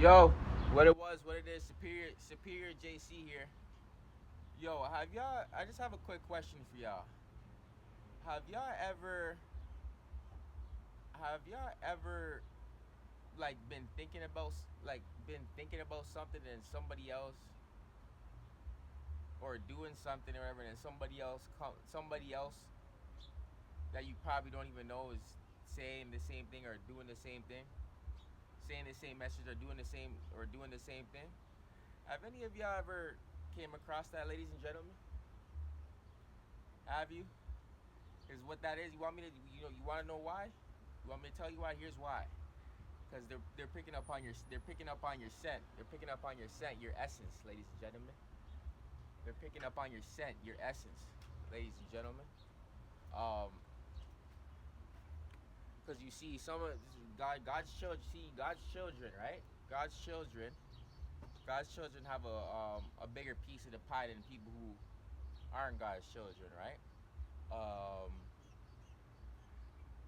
Yo, what it was, what it is, Superior JC here. Yo, I just have a quick question for y'all. Have y'all ever, have y'all ever, like, been thinking about something and somebody else, or doing something or whatever, and somebody else that you probably don't even know is saying the same thing or doing the same thing, saying the same message or doing the same thing? Have any of y'all ever came across that, ladies and gentlemen? Have you? Is what that is. You want me to, you want to know why? You want me to tell you why? Here's why. Because they're picking up on your scent. They're picking up on your scent, your essence, ladies and gentlemen. They're picking up on your scent, your essence, ladies and gentlemen. Um, because you see, God's children, right? God's children, God's children have a bigger piece of the pie than people who aren't God's children, right? So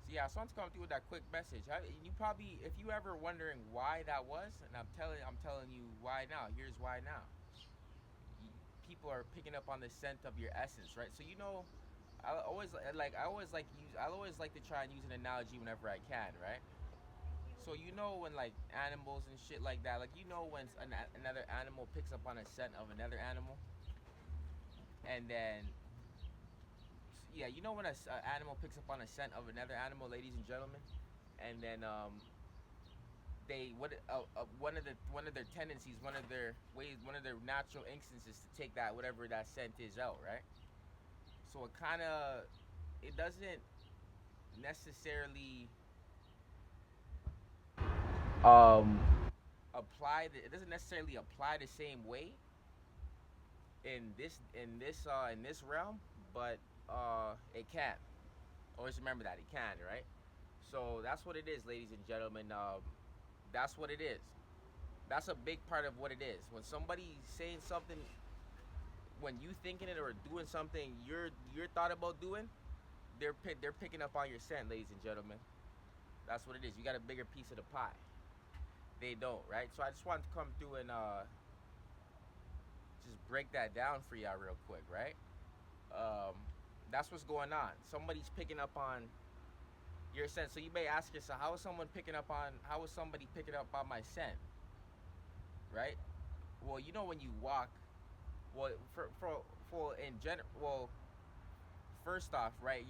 yeah, so I want to come through with that quick message. You probably, if you ever wondering why that was, and I'm telling you why now. Here's why now. People are picking up on the scent of your essence, right? So I always like to try and use an analogy whenever I can, right? So when like animals and shit like that, like when another animal picks up on a scent of another animal, and then yeah, when a animal picks up on a scent of another animal, ladies and gentlemen, and then one of their tendencies, one of their ways, one of their natural instincts is to take that whatever that scent is out, right? So it doesn't necessarily um it doesn't necessarily apply the same way in this realm, but it can. Always remember that it can, right? So that's what it is, ladies and gentlemen. That's what it is. That's a big part of what it is. When somebody's saying something, when you thinking it or doing something you're thought about doing, they're picking up on your scent, ladies and gentlemen. That's what it is. You got a bigger piece of the pie. They don't, right? So I just wanted to come through and just break that down for y'all real quick, right? Um, that's what's going on. Somebody's picking up on your scent. So you may ask yourself, how is somebody picking up on my scent, right? Well, when you walk, well, for in general, well, first off, right,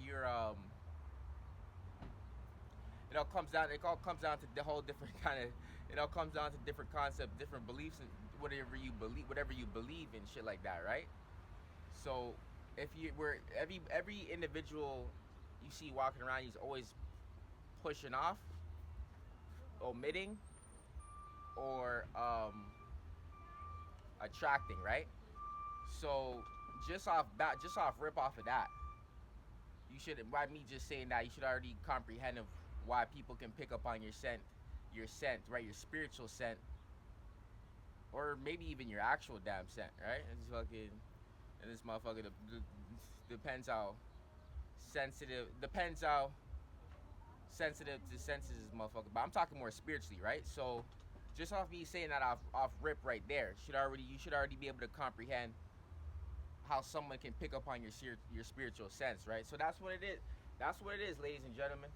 it all comes down to the whole different kind of, it all comes down to different concepts, different beliefs, and whatever you believe in, shit like that, right? So if you were every individual you see walking around, he's always pushing off, omitting, or attracting, right? So just off rip off of that, you should, by me just saying that, you should already comprehend of why people can pick up on your scent, right? Your spiritual scent, or maybe even your actual damn scent, right? And this motherfucker depends how depends how sensitive to senses is motherfucker. But I'm talking more spiritually, right? So just off me saying that off rip right there, you should already be able to comprehend how someone can pick up on your spiritual sense, right? So that's what it is. That's what it is, ladies and gentlemen.